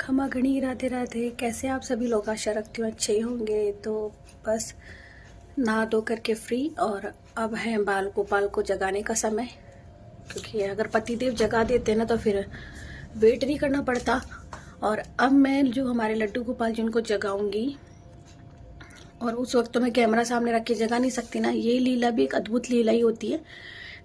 खमा घनी राधे राधे। कैसे आप सभी लोग? आशा रखती हूँ अच्छे ही होंगे। तो बस नहा धो करके फ्री, और अब है बाल गोपाल को जगाने का समय, क्योंकि अगर पतिदेव जगा देते हैं ना तो फिर वेट नहीं करना पड़ता। और अब मैं जो हमारे लड्डू गोपाल जी उनको जगाऊंगी, और उस वक्त तो मैं कैमरा सामने रख के जगा नहीं सकती ना। ये लीला भी एक अद्भुत लीला ही होती है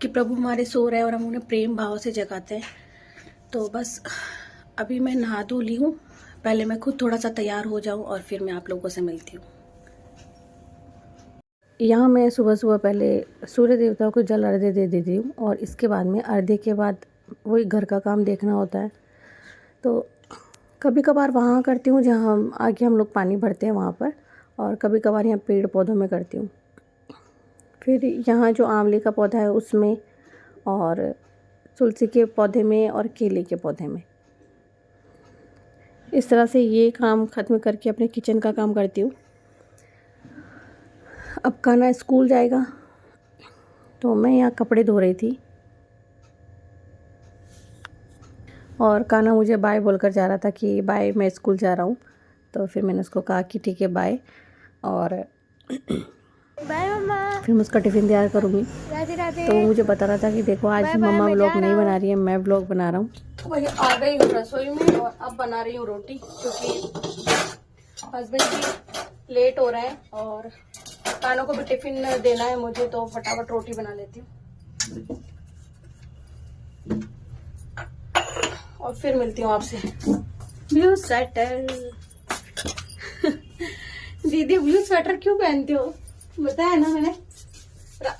कि प्रभु हमारे सो रहे हैं और हम उन्हें प्रेम भाव से जगाते हैं। तो बस अभी मैं नहा धो ली हूँ, पहले मैं खुद थोड़ा सा तैयार हो जाऊँ और फिर मैं आप लोगों से मिलती हूँ। यहाँ मैं सुबह सुबह पहले सूर्य देवता को जल अर्घ्य दे देती हूँ, और इसके बाद में अर्घ्य के बाद वही घर का काम देखना होता है। तो कभी कभार वहाँ करती हूँ जहाँ आगे हम लोग पानी भरते हैं वहाँ पर, और कभी कभार यहाँ पेड़ पौधों में करती हूँ। फिर यहाँ जो आंवले का पौधा है उसमें, और तुलसी के पौधे में, और केले के पौधे में। इस तरह से ये काम ख़त्म करके अपने किचन का काम करती हूँ। अब कान्हा स्कूल जाएगा, तो मैं यहाँ कपड़े धो रही थी, और कान्हा मुझे बाय बोलकर जा रहा था कि बाय, मैं स्कूल जा रहा हूँ। तो फिर मैंने उसको कहा कि ठीक है बाय, और बाय मम्मा। फिर मैं उसका टिफ़िन तैयार करूँगी। राधे राधे। तो वो मुझे बता रहा था कि देखो आज बाय बाय, मम्मा मैं व्लॉग जा नहीं रहा बना रही है, मैं व्लॉग बना रहा हूँ। तो वही आ गई हूँ रसोई में, और अब बना रही हूँ रोटी, क्योंकि हस्बैंड भी लेट हो रहे हैं और कानों को भी टिफिन देना है मुझे, तो फटाफट रोटी बना लेती हूँ और फिर मिलती हूँ आपसे। ब्लू स्वेटर दीदी ब्लू स्वेटर क्यों पहनते हो? बताया ना मैंने,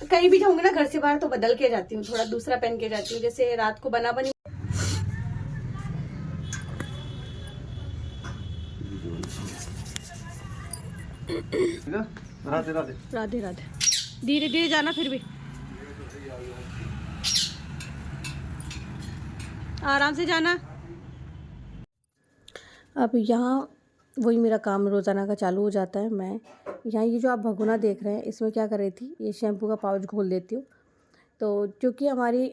कहीं भी जाऊंगी ना घर से बाहर तो बदल के जाती हूँ, थोड़ा दूसरा पहन के जाती हूँ। जैसे रात को बना बनी राधे राधे राधे राधे। धीरे धीरे जाना, फिर भी आराम से जाना। अब यहाँ वही मेरा काम रोज़ाना का चालू हो जाता है। मैं यहाँ ये जो आप भगोना देख रहे हैं, इसमें क्या कर रही थी, ये शैम्पू का पाउच घोल देती हूँ। तो क्योंकि हमारी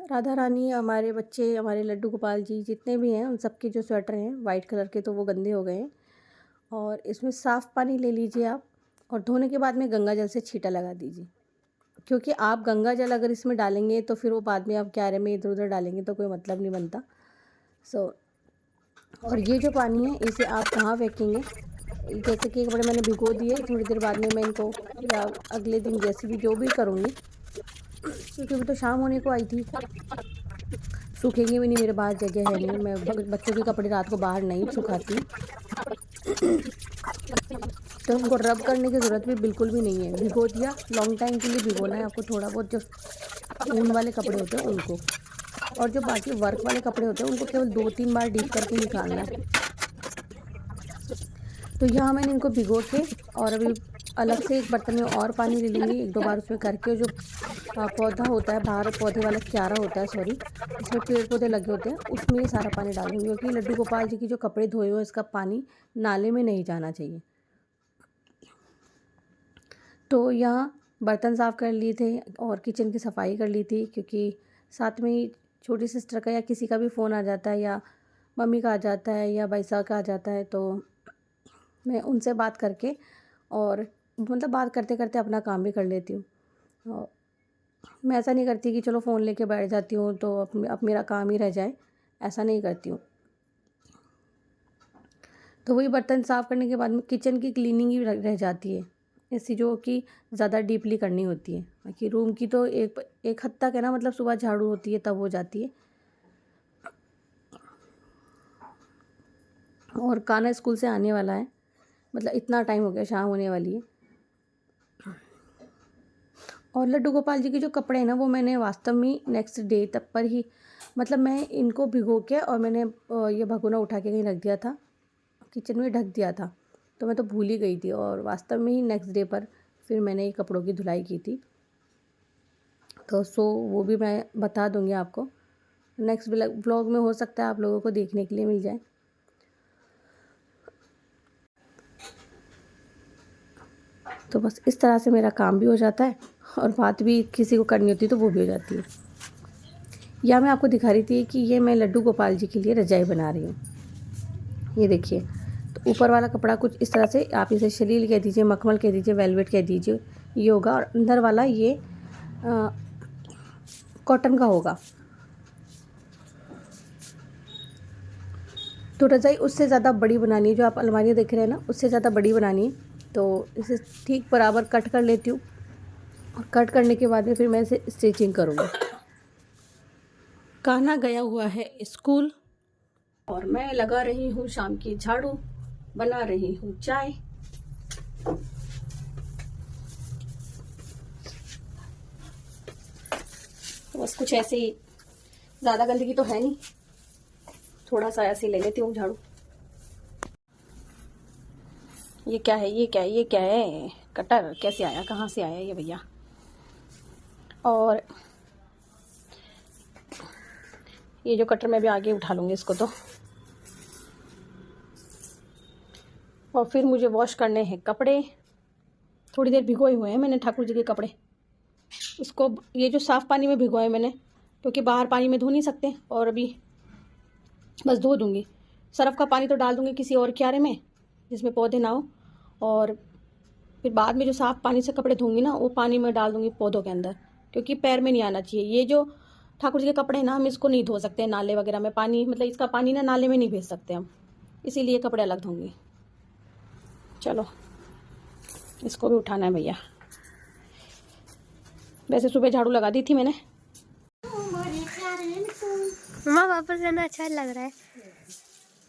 राधा रानी, हमारे बच्चे, हमारे लड्डू गोपाल जी जितने भी हैं, उन सबके जो स्वेटर हैं वाइट कलर के, तो वो गंदे हो गए हैं। और इसमें साफ़ पानी ले लीजिए आप, और धोने के बाद में गंगा जल से छींटा लगा दीजिए। क्योंकि आप गंगा जल अगर इसमें डालेंगे तो फिर वो बाद में आप क्यारे में इधर उधर डालेंगे तो कोई मतलब नहीं बनता। और ये जो पानी है इसे आप कहाँ फेंकेंगे? जैसे कि कपड़े मैंने भिगो दिए, थोड़ी देर बाद में मैं इनको, या अगले दिन जैसे भी जो भी करूँगी, क्योंकि अभी तो शाम होने को आई थी, सूखेंगे भी नहीं, मेरे पास जगह है नहीं, मैं बच्चों के कपड़े रात को बाहर नहीं सुखाती। तो उनको रब करने की ज़रूरत भी बिल्कुल भी नहीं है। भिगो दिया, लॉन्ग टाइम के लिए भिगोना है आपको, थोड़ा बहुत जो ऊन वाले कपड़े होते हैं उनको, और जो बाकी वर्क वाले कपड़े होते हैं उनको केवल 2-3 बार डीप करके निकालना है। तो यहाँ मैंने इनको भिगो के, और अभी अलग से एक बर्तन में और पानी ले लूँगी, 1-2 बार उसमें करके। जो पौधा होता है बाहर, पौधे वाला क्यारा होता है, सॉरी, जिसमें पेड़ पौधे लगे होते हैं, उसमें ये सारा पानी डालूँगी, क्योंकि लड्डू गोपाल जी की जो कपड़े धोए हुए इसका पानी नाले में नहीं जाना चाहिए। तो यहाँ बर्तन साफ़ कर लिए थे और किचन की सफाई कर ली थी, क्योंकि साथ में ही छोटी सिस्टर का या किसी का भी फ़ोन आ जाता है, या मम्मी का आ जाता है, या भाई साहब का आ जाता है, तो मैं उनसे बात करके, और मतलब बात करते करते अपना काम भी कर लेती हूँ। और मैं ऐसा नहीं करती कि चलो फ़ोन लेके बैठ जाती हूँ तो अब मेरा काम ही रह जाए, ऐसा नहीं करती हूँ। तो वही बर्तन साफ़ करने के बाद में किचन की क्लीनिंग ही रह जाती है, ऐसी जो कि ज़्यादा डीपली करनी होती है। बाकी रूम की तो एक हद तक है ना, मतलब सुबह झाड़ू होती है तब हो जाती है। और कान्हा स्कूल से आने वाला है, मतलब इतना टाइम हो गया, शाम होने वाली है। और लड्डू गोपाल जी के जो कपड़े हैं ना, वो मैंने वास्तव में नेक्स्ट डे तक पर ही, मतलब मैं इनको भिगो के, और मैंने ये भगोना उठा के कहीं रख दिया था, किचन में ढक दिया था, तो मैं तो भूल ही गई थी। और वास्तव में ही नेक्स्ट डे पर फिर मैंने ये कपड़ों की धुलाई की थी। तो वो भी मैं बता दूंगी आपको नेक्स्ट व्लॉग में, हो सकता है आप लोगों को देखने के लिए मिल जाए। तो बस इस तरह से मेरा काम भी हो जाता है, और बात भी किसी को करनी होती है तो वो भी हो जाती है। या मैं आपको दिखा रही थी कि ये मैं लड्डू गोपाल जी के लिए रजाई बना रही हूँ। ये देखिए, तो ऊपर वाला कपड़ा कुछ इस तरह से, आप इसे शरील कह दीजिए, मखमल कह दीजिए, वेलवेट कह दीजिए, ये होगा। और अंदर वाला ये कॉटन का होगा। तो रज़ाई उससे ज़्यादा बड़ी बनानी है, जो आप अलमारियाँ देख रहे हैं ना, उससे ज़्यादा बड़ी बनानी है। तो इसे ठीक बराबर कट कर लेती हूँ, और कट करने के बाद में फिर मैं इसे स्टिचिंग करूँगी। कान्हा गया हुआ है स्कूल, और मैं लगा रही हूँ शाम की झाड़ू, बना रही हूँ चाय। तो बस कुछ ऐसे ही, ज़्यादा गंदगी तो है नहीं, थोड़ा सा ऐसे ले लेती हूँ झाड़ू। ये क्या है, ये क्या है, ये क्या है? कटर कैसे आया, कहाँ से आया ये भैया? और ये जो कटर मैं भी आगे उठा लूँगी इसको तो। और फिर मुझे वॉश करने हैं कपड़े, थोड़ी देर भिगोए हुए हैं मैंने ठाकुर जी के कपड़े। इसको ये जो साफ़ पानी में भिगोए मैंने, क्योंकि बाहर पानी में धो नहीं सकते, और अभी बस धो दूँगी। सर्फ़ का पानी तो डाल दूँगी किसी और क्यारे में जिसमें पौधे ना हो, और फिर बाद में जो साफ़ पानी से कपड़े धोंगी ना, वो पानी में डाल दूँगी पौधों के अंदर, क्योंकि पैर में नहीं आना चाहिए। ये जो ठाकुर जी के कपड़े हैं ना, हम इसको नहीं धो सकते नाले वगैरह में, पानी मतलब इसका पानी ना नाले में नहीं भेज सकते हम, इसीलिए कपड़े अलग धोंगी। चलो इसको भी उठाना है भैया। वैसे सुबह झाड़ू लगा दी थी मैंने। मम्मा वापस जाना अच्छा लग रहा है।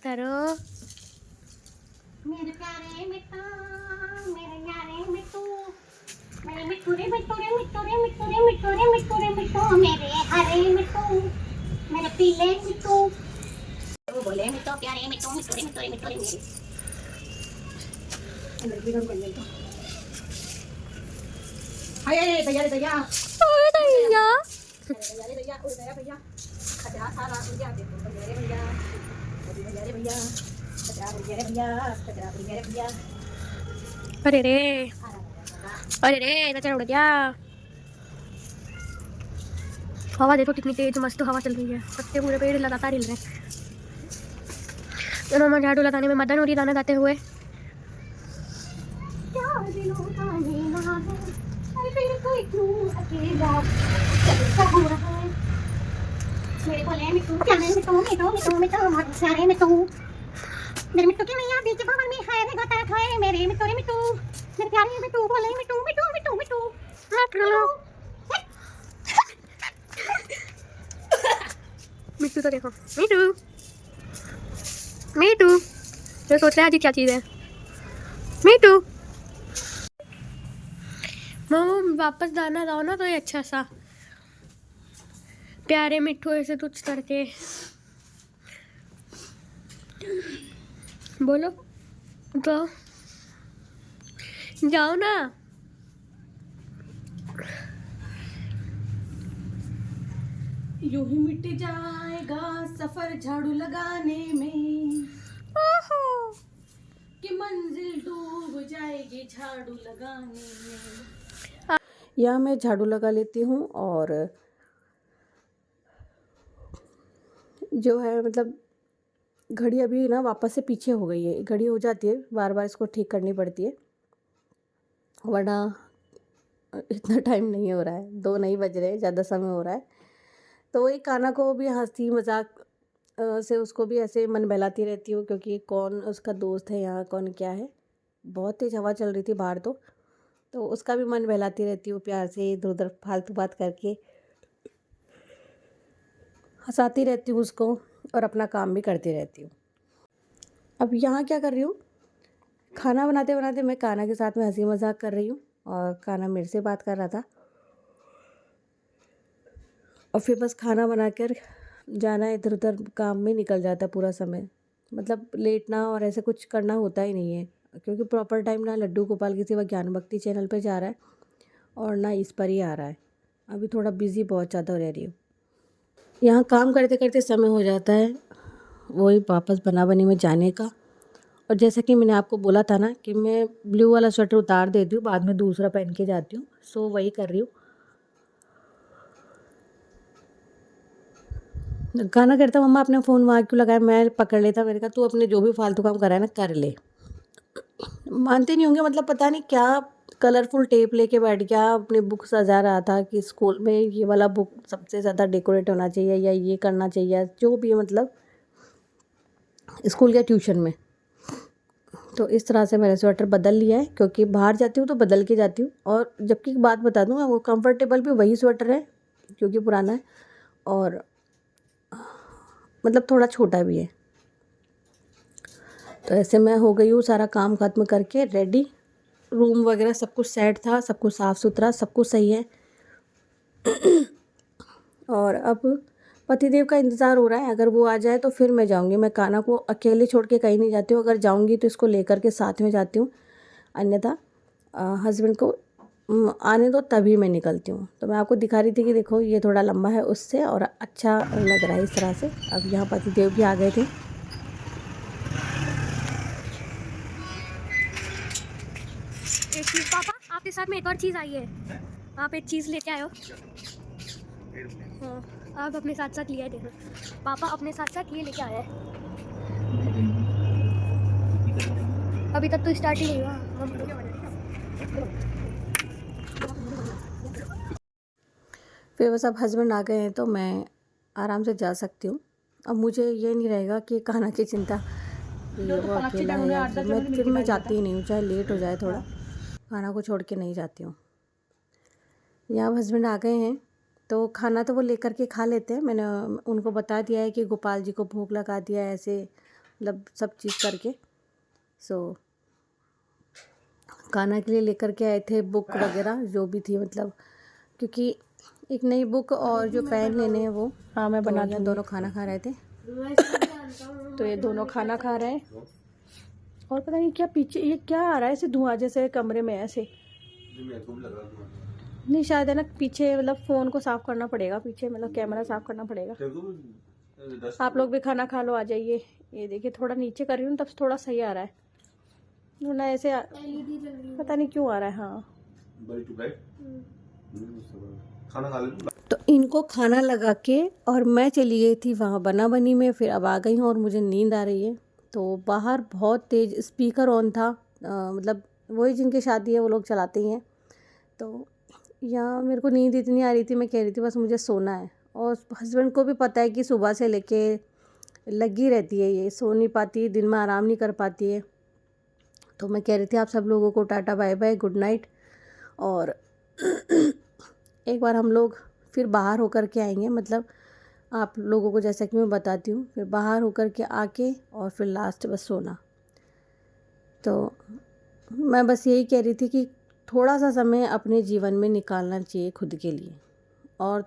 करो मेरे प्यारे मिट्टू, मेरे प्यारे मिट्टू, मेरे मिट्टू रे मिट्टू रे मिट्टू रे मिट्टू रे मिट्टू रे मिट्टू रे मिट्टू, मेरे हरे मिट्टू, मेरे पीले मिट्टू, वो बोले मिट्टू प्यारे मिट्टू, मिट्टू रे मिट्टू रे मिट्टू रे मेरे अंदर भी रंग बन तो। हाय भैया रे भैया, भैया भैया रे भैया, उड़ गया भैया, खतरा सारा उड़ गया देखो भैया रे भैया, भैया रे भैया, खतरा उड़ गया रे भैया, खतरा उड़ गया रे भैया। अरे रे, अरे रे, कचरा उड़ गया। हवा देखो कितनी तेज मस्त हवा चल रही है, पत्ते पूरे पेड़ लगातार हिल रहे हैं। मम्मा झाड़ू लगाने में मदन हो रही गाना गाते हुए। मेरे बोले मिट्टू प्यारे मिट्टू, मिट्टू मिट्टू मिट्टू बहुत प्यारे मिट्टू, मेरे मिट्टू की मैया बीच भवन में है वे गोता है, मेरे मिट्टू रे मिट्टू, मेरे प्यारे मिट्टू बोले मिट्टू मिट्टू मिट्टू मिट्टू मिट्टू तो देखो, मिट्टू मिट्टू, ये सोच रहा है आज क्या चीज़ है। मिट्टू मम्मा वापस दाना लाओ ना, तो ये अच्छा सा प्यारे मिट्टू ऐसे कुछ करके बोलो तो जाओ ना। यूं ही मिट जाएगा सफर झाड़ू लगाने में, ओहो कि मंजिल डूब जाएगी झाड़ू लगाने में। यहाँ मैं झाड़ू लगा लेती हूँ, और जो है मतलब घड़ी अभी ना वापस से पीछे हो गई है, घड़ी हो जाती है, बार बार इसको ठीक करनी पड़ती है, वरना इतना टाइम नहीं हो रहा है, 2 नहीं बज रहे, ज़्यादा समय हो रहा है। तो वही कान्हा को भी हंसी मजाक से उसको भी ऐसे मन बहलाती रहती हूँ, क्योंकि कौन उसका दोस्त है यहाँ, कौन क्या है। बहुत तेज़ हवा चल रही थी बाहर, तो उसका भी मन बहलाती रहती हूँ, प्यार से इधर उधर फालतू बात करके हंसाती रहती हूँ उसको, और अपना काम भी करती रहती हूँ। अब यहाँ क्या कर रही हूँ, खाना बनाते बनाते मैं कान्हा के साथ में हंसी मजाक कर रही हूँ, और कान्हा मेरे से बात कर रहा था। और फिर बस खाना बनाकर जाना, इधर उधर काम में निकल जाता है पूरा समय, मतलब लेटना और ऐसे कुछ करना होता ही नहीं है, क्योंकि प्रॉपर टाइम ना लड्डू गोपाल की सेवा ज्ञान भक्ति चैनल पे जा रहा है, और ना इस पर ही आ रहा है। अभी थोड़ा बिजी बहुत ज़्यादा रह रही हूँ। यहाँ काम करते करते समय हो जाता है वही वापस बना बनी में जाने का। और जैसा कि मैंने आपको बोला था ना कि मैं ब्लू वाला स्वेटर उतार देती हूँ, बाद में दूसरा पहन के जाती हूँ, सो वही कर रही हूँ। गाना कहता मम्मा अपना फ़ोन वहाँ क्यों लगाया, मैं पकड़ लेता। मैंने कहा तू अपने जो भी फालतू काम कर रहा है ना कर ले। मानते नहीं होंगे, मतलब पता नहीं क्या कलरफुल टेप लेके बैठ गया, अपनी बुक सजा रहा था कि स्कूल में ये वाला बुक सबसे ज़्यादा डेकोरेट होना चाहिए या ये करना चाहिए, जो भी है मतलब स्कूल या ट्यूशन में। तो इस तरह से मैंने स्वेटर बदल लिया है, क्योंकि बाहर जाती हूँ तो बदल के जाती हूँ। और जबकि एक बात बता दूँ, वो कंफर्टेबल भी वही स्वेटर है क्योंकि पुराना है, और मतलब थोड़ा छोटा भी है। तो ऐसे मैं हो गई हूँ सारा काम ख़त्म करके रेडी। रूम वगैरह सब कुछ सेट था, सब कुछ साफ़ सुथरा, सब कुछ सही है। और अब पतिदेव का इंतज़ार हो रहा है, अगर वो आ जाए तो फिर मैं जाऊंगी। मैं कान्हा को अकेले छोड़ के कहीं नहीं जाती हूँ, अगर जाऊंगी तो इसको लेकर के साथ में जाती हूँ, अन्यथा हस्बैंड को आने दो तभी मैं निकलती हूँ। तो मैं आपको दिखा रही थी कि देखो ये थोड़ा लंबा है उससे और अच्छा लग रहा है इस तरह से। अब यहाँ पतिदेव भी आ गए थे। एक चीज़ पापा, आपके साथ में एक और चीज़ आई है। आप एक चीज़ लेके आए हो। हाँ, आप अपने साथ साथ लिया है, देखो पापा अपने साथ साथ ये लेके आया है। अभी तक तो स्टार्ट ही नहीं हुआ। फिर बस अब हस्बैंड आ गए हैं तो मैं आराम से जा सकती हूँ। अब मुझे ये नहीं रहेगा कि कान्हा की चिंता, ये वो अकेला है या फिर मैं जाती ही नहीं हूँ, चाहे लेट हो जाए थोड़ा, खाना को छोड़ के नहीं जाती हूँ। यहाँ हस्बैंड आ गए हैं तो खाना तो वो लेकर के खा लेते हैं। मैंने उनको बता दिया है कि गोपाल जी को भोग लगा दिया है, ऐसे मतलब सब चीज़ करके। सो खाना के लिए लेकर के आए थे बुक वगैरह जो भी थी, मतलब क्योंकि एक नई बुक और जो पेन लेने हैं वो। हाँ मैं बना दूँगी। दोनों खाना खा रहे थे तो ये दोनों खाना खा रहे हैं। और पता नहीं क्या पीछे ये क्या आ रहा है, ऐसे धुआं जैसे कमरे में ऐसे नहीं, शायद है ना पीछे, मतलब फ़ोन को साफ़ करना पड़ेगा पीछे, मतलब कैमरा साफ़ करना पड़ेगा। आप लोग भी खाना खा लो, आ जाइए। ये देखिए थोड़ा नीचे कर रही हूँ तब थोड़ा सही आ रहा है, वरना ऐसे पता नहीं क्यों आ रहा है। हाँ खाना खा ले। तो इनको खाना लगा के और मैं चली गई थी वहाँ बना बनी में। फिर अब आ गई हूँ और मुझे नींद आ रही है। तो बाहर बहुत तेज़ स्पीकर ऑन था, मतलब वही जिनकी शादी है वो लोग चलाते ही हैं। तो यहाँ मेरे को नींद इतनी आ रही थी, मैं कह रही थी बस मुझे सोना है। और हस्बैंड को भी पता है कि सुबह से लेके लगी रहती है, ये सो नहीं पाती, दिन में आराम नहीं कर पाती है। तो मैं कह रही थी आप सब लोगों को tata bye bye, good night. और एक बार हम लोग फिर बाहर होकर के आएंगे, मतलब आप लोगों को जैसा कि मैं बताती हूँ, फिर बाहर होकर के आके और फिर लास्ट बस सोना। तो मैं बस यही कह रही थी कि थोड़ा सा समय अपने जीवन में निकालना चाहिए खुद के लिए। और